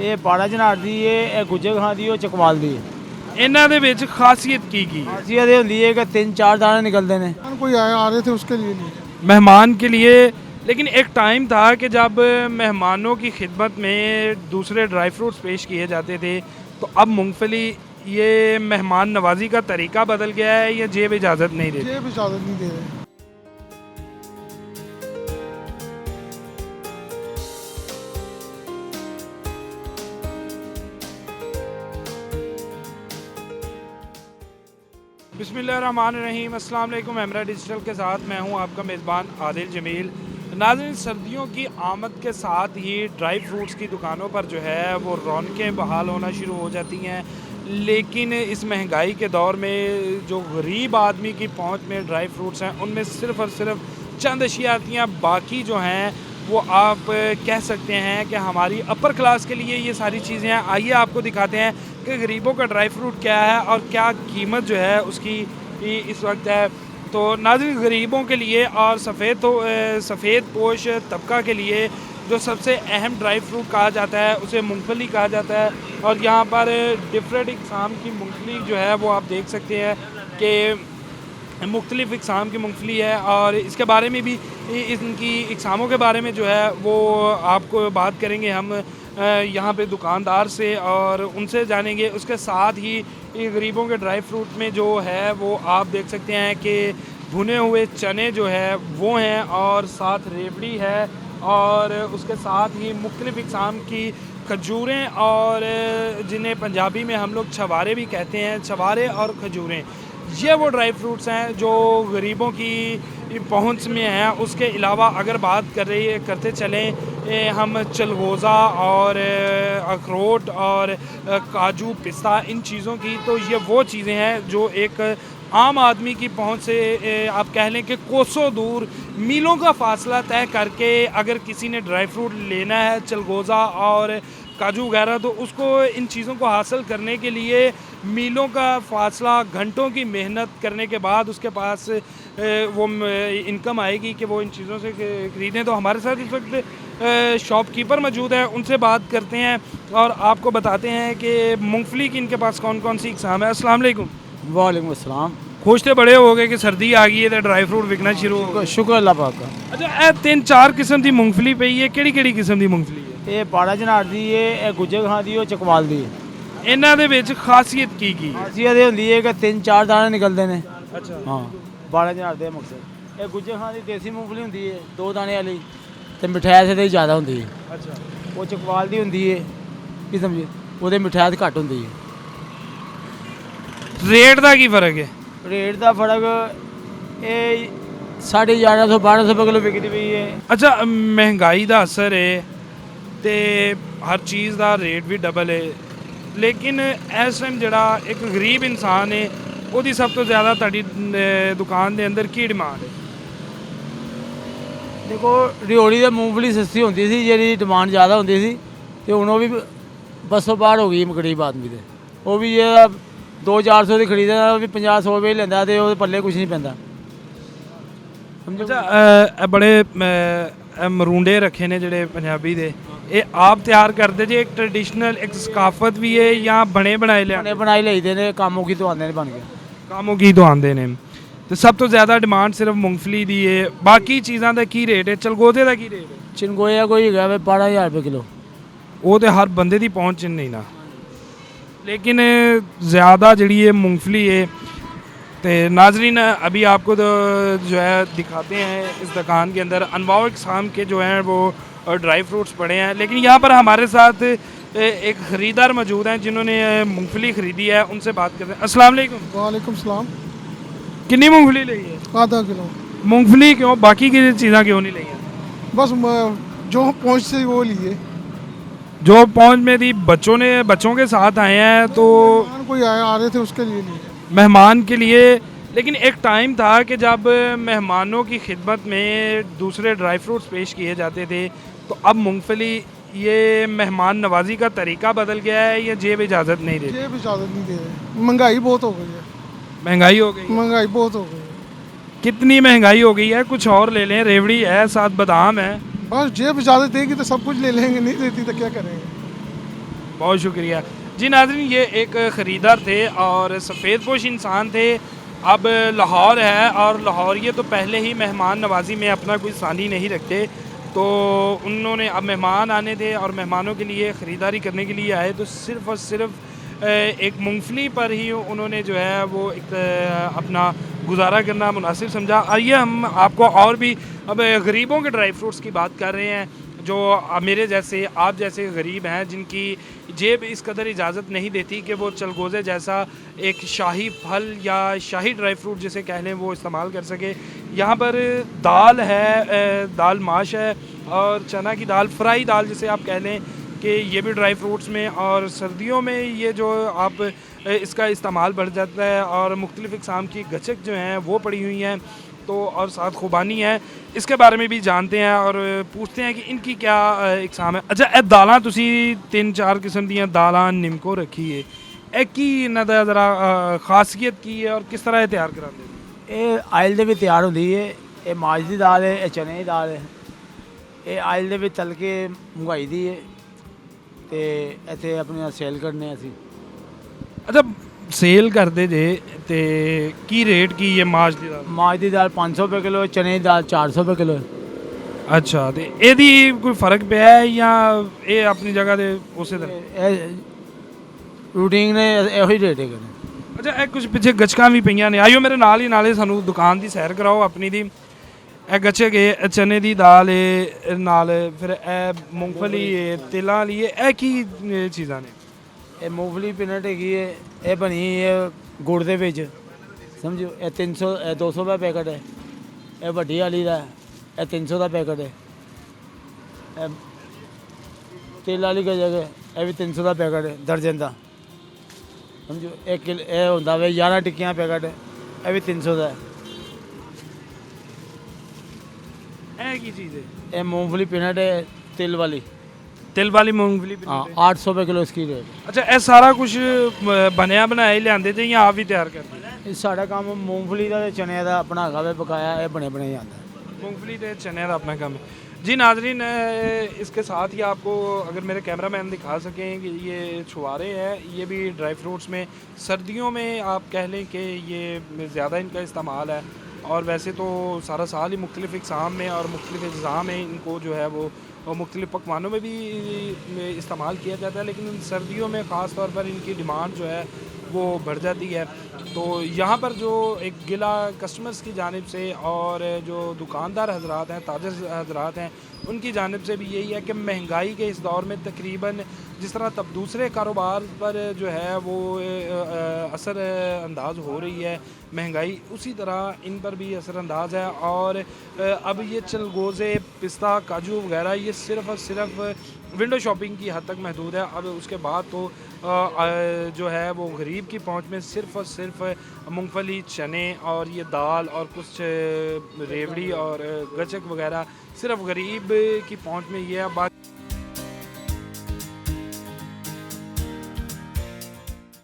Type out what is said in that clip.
ਇਹ ਬਾੜਾ ਜਨਾੜ ਦੀ ਇਹ ਗੁੱਜਰ ਖਾਂ ਦੀ ਉਹ ਚਕਵਾਲ ਦੀ ਇਹਨਾਂ ਦੇ ਵਿੱਚ ਖਾਸੀਅਤ ਕੀ ਕੀ है? ਖਾਸੀਅਤ ਇਹ ਹੁੰਦੀ ਹੈ ਕਿ 3-4 ਦਾਣੇ ਨਿਕਲਦੇ ਨੇ कोई आया आ रहे थे उसके लिए नहीं। मेहमान के लिए। लेकिन एक टाइम था कि जब मेहमानों की खिदमत में दूसरे ड्राई फ्रूट्स पेश किए जाते थे, तो अब मूंगफली ये मेहमान नवाजी का तरीका बदल गया है या जेब इजाज़त नहीं देती? जेब इजाजत नहीं दे रहे। बिस्मिल्लाहिर्रहमानिर्रहीम। अस्सलाम वालेकुम। एमरा डिजिटल के साथ मैं हूं आपका मेज़बान आदिल जमील। नाज़रीन, सर्दियों की आमद के साथ ही ड्राई फ्रूट्स की दुकानों पर जो है वो रौनकें बहाल होना शुरू हो जाती हैं, लेकिन इस महंगाई के दौर में जो गरीब आदमी की पहुंच में ड्राई फ्रूट्स हैं उनमें सिर्फ़ और सिर्फ चंद अशिया आती हैं। बाकी जो हैं वो आप कह सकते हैं कि हमारी अपर क्लास के लिए ये सारी चीज़ें हैं। आइए आपको दिखाते हैं कि गरीबों का ड्राई फ्रूट क्या है और क्या कीमत जो है उसकी इस वक्त है। तो नाज़रीन, गरीबों के लिए और सफ़ेद पोश तबका के लिए जो सबसे अहम ड्राई फ्रूट कहा जाता है उसे मूंगफली कहा जाता है। और यहाँ पर डिफरेंट इकसाम की मूंगफली जो है वो आप देख सकते हैं कि मुख्तलिफ़ इकसाम की मूंगफली है, और इसके बारे में भी इनकी इकसामों के बारे में जो है वो आपको बात करेंगे हम यहाँ पे दुकानदार से और उनसे जानेंगे। उसके साथ ही गरीबों के ड्राई फ्रूट में जो है वो आप देख सकते हैं कि भुने हुए चने जो है वो हैं, और साथ रेवड़ी है, और उसके साथ ही मुख्तलिफ़ इकसाम की खजूरें, और जिन्हें पंजाबी में हम लोग छवारे भी कहते हैं, छवारे और खजूरें, ये वो ड्राई फ्रूट्स हैं जो गरीबों की पहुंच में हैं। उसके अलावा अगर बात करते चलें हम चलगोज़ा और अखरोट और काजू पिस्ता इन चीज़ों की, तो ये वो चीज़ें हैं जो एक आम आदमी की पहुंच से आप कह लें कि कोसों दूर, मीलों का फासला तय करके अगर किसी ने ड्राई फ्रूट लेना है, चलगोज़ा और काजू वगैरह, तो उसको इन चीज़ों को हासिल करने के लिए मीलों का फासला, घंटों की मेहनत करने के बाद उसके पास वो इनकम आएगी कि वो इन चीज़ों से ख़रीदें। तो हमारे साथ इस वक्त शॉपकीपर मौजूद है, उनसे बात करते हैं और आपको बताते हैं कि मूंगफली की इनके पास कौन कौन सी इकसाम है। अस्सलाम वालेकुम। वालेकुम अस्सलाम। खुश तो बड़े हो गए कि सर्दी आ गई है तो ड्राई फ्रूट विकना शुरू हो गया। शुक्र अल्लाह पाक का। अच्छा, ए 3-4 किस्म की मूंगफली पई है, ਕਿਹੜੀ किस्म की मूंगफली है? ਇਹ ਬਾੜਾ ਜਨਾੜ ਦੀ ਇਹ ਗੁੱਜਰ ਖਾਂ ਦੀ ਉਹ ਚਕਵਾਲ ਦੀ ਇਹਨਾਂ ਦੇ ਵਿੱਚ ਖਾਸੀਅਤ ਕੀ ਕੀ ਹੈ? ਖਾਸੀਅਤ ਇਹ ਹੁੰਦੀ ਹੈ ਕਿ 3-4 ਦਾਣੇ ਨਿਕਲਦੇ ਨੇ। ਅੱਛਾ, ਹਾਂ, ਬਾੜਾ ਜਨਾੜ ਦੇ ਮਕਸਦ ਇਹ ਗੁੱਜਰ ਖਾਂ ਦੀ ਦੇਸੀ ਮੂੰਗਫਲੀ ਹੁੰਦੀ ਹੈ 2 ਦਾਣੇ ਵਾਲੀ, ਤੇ ਮਿਠਾਸ ਇਹਦੇ ਜ਼ਿਆਦਾ ਹੁੰਦੀ ਹੈ। ਅੱਛਾ, ਉਹ ਚਕਵਾਲ ਦੀ ਹੁੰਦੀ ਹੈ ਕੀ ਸਮਝੇ, ਉਹਦੇ ਮਿਠਾਸ ਘੱਟ ਹੁੰਦੀ ਹੈ। ਰੇਟ ਦਾ ਕੀ ਫਰਕ ਹੈ? ਰੇਟ ਦਾ ਫਰਕ ਇਹ 1150-1200 ਰੁਪਏ ਕਿਲੋ ਵਿਕਦੀ ਪਈ ਹੈ। ਅੱਛਾ, ਮਹਿੰਗਾਈ ਦਾ ਅਸਰ ਹੈ ਤੇ ਹਰ ਚੀਜ਼ ਦਾ ਰੇਟ ਵੀ ਡਬਲ ਹੈ, ਲੇਕਿਨ ਇਸ ਟਾਈਮ ਜਿਹੜਾ ਇੱਕ ਗਰੀਬ ਇਨਸਾਨ ਹੈ ਉਹਦੀ ਸਭ ਤੋਂ ਜ਼ਿਆਦਾ ਤੁਹਾਡੀ ਦੁਕਾਨ ਦੇ ਅੰਦਰ ਕੀ ਡਿਮਾਂਡ ਹੈ? ਦੇਖੋ, ਰਿਓੜੀ ਦਾ ਮੂੰਗਫਲੀ ਸਸਤੀ ਹੁੰਦੀ ਸੀ, ਜਿਹੜੀ ਡਿਮਾਂਡ ਜ਼ਿਆਦਾ ਹੁੰਦੀ ਸੀ, ਤੇ ਹੁਣ ਉਹ ਵੀ ਬਸੋਂ ਬਾਹਰ ਹੋ ਗਈ ਗਰੀਬ ਆਦਮੀ ਦੇ। ਉਹ ਵੀ ਇਹ 200-400 ਦੀ ਖਰੀਦਦਾ, ਵੀ 50-100 ਰੁਪਏ ਲੈਂਦਾ ਤੇ ਉਹਦੇ ਪੱਲੇ ਕੁਝ ਨਹੀਂ ਪੈਂਦਾ, ਸਮਝੋ। ਅੱਛਾ, ਬੜੇ ਮਰੂੰਡੇ ਰੱਖੇ ਨੇ ਜਿਹੜੇ ਪੰਜਾਬੀ ਦੇ, ਇਹ ਆਪ ਤਿਆਰ ਕਰਦੇ ਜੇ? ਇੱਕ ਟ੍ਰੈਡੀਸ਼ਨਲ ਇੱਕ ਸਕਾਫਤ ਵੀ ਹੈ ਜਾਂ ਬਣੇ ਬਣਾਏ ਲਿਆਉਂਦੇ? ਬਣਾਈ ਲਈਦੇ ਨੇ, ਕਾਮੋਂ ਕੀ ਤੋਂ ਆਉਂਦੇ ਨੇ ਬਣ ਕੇ, ਕਾਮੋਂ ਕੀ ਤੋਂ ਆਉਂਦੇ ਨੇ। ਤੇ ਸਭ ਤੋਂ ਜ਼ਿਆਦਾ ਡਿਮਾਂਡ ਸਿਰਫ ਮੂੰਗਫਲੀ ਦੀ ਹੈ। ਬਾਕੀ ਚੀਜ਼ਾਂ ਦਾ ਕੀ ਰੇਟ ਹੈ? ਚਲਗੋਜ਼ੇ ਦਾ ਕੀ ਰੇਟ ਹੈ? ਚਿੰਗੋਇਆ ਕੋਈ ਹੈਗਾ ਵੇ 12000 ਰੁਪਏ ਕਿਲੋ। ਉਹ ਤੇ ਹਰ ਬੰਦੇ ਦੀ ਪਹੁੰਚ ਨਹੀਂ ਨਾ, लेकिन ज़्यादा जड़ी है मूंगफली है। तो नाजरीन, अभी आपको तो जो है दिखाते हैं इस दुकान के अंदर अनवाउ इकसाम के जो हैं वो ड्राई फ्रूट्स पड़े हैं, लेकिन यहाँ पर हमारे साथ एक ख़रीदार मौजूद हैं जिन्होंने मूंगफली ख़रीदी है, उनसे बात करते हैं। अस्सलाम वालेकुम। वालेकुम सलाम। कितनी मूंगफली ली है? आधा किलो। मूंगफली क्यों, बाकी की चीज़ें क्यों नहीं ली हैं? बस जो पहुँच से वो लिए, जो पहुँच में थी बच्चों के साथ आए हैं, तो कोई आया आ रहे थे उसके लिए नहीं, मेहमान के लिए। लेकिन एक टाइम था कि जब मेहमानों की खिदमत में दूसरे ड्राई फ्रूट्स पेश किए जाते थे, तो अब मूंगफली ये मेहमान नवाजी का तरीका बदल गया है या जेब इजाज़त नहीं देती? जेब इजाज़त नहीं दे रहे। महंगाई बहुत हो गई है। महंगाई हो गई? महंगाई बहुत हो गई है। कितनी महंगाई हो गई है? कुछ और ले लें, रेवड़ी है, साथ बादाम है। बस जेब इजाज़त देगी तो सब कुछ ले लेंगे, नहीं देती तो क्या करेंगे। बहुत शुक्रिया जी। नाज़रीन, ये एक ख़रीदार थे और सफ़ेद पोश इंसान थे। अब लाहौर है और लाहौरिये तो पहले ही मेहमान नवाजी में अपना कोई सानी नहीं रखते, तो उन्होंने अब मेहमान आने थे और मेहमानों के लिए ख़रीदारी करने के लिए आए, तो सिर्फ़ और सिर्फ एक मूंगफली पर ही उन्होंने जो है वो एक अपना गुजारा करना मुनासिब समझा। आइए हम आपको और भी अब गरीबों के ड्राई फ्रूट्स की बात कर रहे हैं, जो मेरे जैसे आप जैसे गरीब हैं जिनकी जेब इस कदर इजाज़त नहीं देती कि वो चलगोज़े जैसा एक शाही फल या शाही ड्राई फ्रूट जिसे कह लें वो इस्तेमाल कर सके। यहाँ पर दाल है, दाल माश है और चना की दाल, फ्राई दाल जिसे आप कह लें कि ये भी ड्राई फ्रूट्स में, और सर्दियों में ये जो आप इसका इस्तेमाल बढ़ जाता है, और मुख्तलिफ़ इक़साम की गचक जो हैं वो पड़ी हुई हैं, तो और साथ खुबानी है, इसके बारे में भी जानते हैं और पूछते हैं कि इनकी क्या इक़साम है। अच्छा, ए दालां तुसी 3-4 किस्म दी दालां निम्को रखी है, ए की इन्हां दा ज़रा खासियत की है और किस तरह तैयार करांदे? ਇਹ ਆਇਲ ਦੇ ਵਿੱਚ ਤਿਆਰ ਹੁੰਦੀ ਹੈ। ਇਹ ਮਾਝ ਦੀ ਦਾਲ ਹੈ, ਇਹ ਚਨੇ ਦੀ ਦਾਲ ਹੈ। ਇਹ ਆਇਲ ਦੇ ਵਿੱਚ ਤਲ ਕੇ ਮੰਗਵਾਈ ਦੀ ਹੈ ਤੇ ਇੱਥੇ ਆਪਣੇ ਸੇਲ ਕਰਨੇ ਅਸੀਂ। अच्छा, सेल करते जे ते की रेट की है माश दी दाल? ਮਾਝ ਦੀ ਦਾਲ 500 ਰੁਪਏ ਕਿਲੋ, ਚਨੇ ਦੀ ਦਾਲ 400 ਰੁਪਏ ਕਿਲੋ ਹੈ। अच्छा, तो ਇਹਦੀ कोई फ़र्क पिया है या ये अपनी जगह दे उसे तरह? ਇਹ ਰੂਟੀਨ ਨੇ ਇਹੋ ਹੀ ਰੇਟ ਹੈਗੇ ਨੇ। अच्छा, ਇਹ ਕੁਝ ਪਿੱਛੇ ਗਚਕਾਂ ਵੀ ਪਈਆਂ ਨੇ, ਆਇਓ ਮੇਰੇ ਨਾਲ ਹੀ, ਨਾਲੇ ਸਾਨੂੰ ਦੁਕਾਨ ਦੀ ਸੈਰ ਕਰਾਓ ਆਪਣੀ ਦੀ। ਇਹ ਗਚਕ ਹੈ, ਚਨੇ ਦੀ ਦਾਲ ਹੈ, ਨਾਲ ਫਿਰ ਇਹ ਮੂੰਗਫਲੀ ਹੈ, ਤਿਲਾਂ ਵਾਲੀ ਹੈ, ਇਹ ਕੀ ਚੀਜ਼ਾਂ ਨੇ? ਇਹ ਮੂੰਗਫਲੀ ਪੀਨਟ ਹੈਗੀ ਹੈ, ਇਹ ਬਣੀ ਹੈ ਗੁੜ ਦੇ ਵਿੱਚ, ਸਮਝੋ। ਇਹ 300 ਇਹ 200 ਰੁਪਏ ਪੈਕਟ ਹੈ। ਇਹ ਵੱਡੀ ਵਾਲੀ ਦਾ ਇਹ 300 ਦਾ ਪੈਕਟ ਹੈ। ਇਹ ਤੇਲ ਵਾਲੀ ਗਜਕ ਹੈ, ਇਹ ਵੀ 300 ਦਾ ਪੈਕਟ ਹੈ ਦਰਜਨ ਦਾ, ਸਮਝੋ। ਇਹ ਹੁੰਦਾ ਵੇ 11 ਟਿੱਕੀਆਂ ਪੈਕਟ, ਇਹ ਵੀ 300 ਦਾ ਹੈ। ਇਹ ਕੀ ਚੀਜ਼ ਹੈ? ਇਹ मूंगफली पीनट है, तिल वाली। ਤਿਲ ਵਾਲੀ ਮੂੰਗਫਲੀ? हाँ, 800 रुपये किलो इसकी रेट। ਅੱਛਾ, ਇਹ ਸਾਰਾ ਕੁਝ ਬਣਿਆ ਬਣਾਇਆ ਹੀ ਲਿਆਂਦੇ ਤੇ ਜਾਂ ਆਪ ਵੀ ਤਿਆਰ ਕਰਦੇ? ਇਹ ਸਾਡਾ ਕੰਮ मूंगफली ਦਾ ਤੇ ਚਨੇ ਦਾ ਆਪਣਾ ਹੈਗਾ ਵੇ ਪਕਾਇਆ, ਇਹ ਬਣੇ ਬਣਾਏ ਜਾਂਦਾ। मूंगफली ते चने का अपना काम है जी। नाजरीन, इसके साथ ही आपको अगर मेरे कैमरामैन दिखा सकें कि ये छुआरे हैं, ये भी ड्राई फ्रूट्स में सर्दियों में आप कह लें कि ये ज़्यादा इनका इस्तेमाल है, और वैसे तो सारा साल ही मुख्तलिफ़ इक़साम में और मुख्तलिफ़ अज़्ज़ा में इनको जो है वो मुख्तलिफ़ पकवानों में भी इस्तेमाल किया जाता है, लेकिन सर्दियों में ख़ास तौर पर इनकी डिमांड जो है वो बढ़ जाती है। तो यहाँ पर जो एक गिला कस्टमर्स की जानिब से और जो दुकानदार हजरात हैं, ताजर हजरात हैं, उनकी जानिब से भी यही है कि महंगाई के इस दौर में तकरीबन जिस तरह तब दूसरे कारोबार पर जो है वो असर अंदाज हो रही है महंगाई, उसी तरह इन पर भी असर अंदाज है। और अब ये चलगोज़े, पिस्ता, काजू वगैरह ये सिर्फ़ और सिर्फ विंडो शॉपिंग की हद तक महदूद है। अब उसके बाद तो जो है वो गरीब की पहुंच में सिर्फ़ और सिर्फ मूंगफली, चने और ये दाल और कुछ रेवड़ी और गचक वगैरह सिर्फ गरीब की पहुंच में ये है। बाकी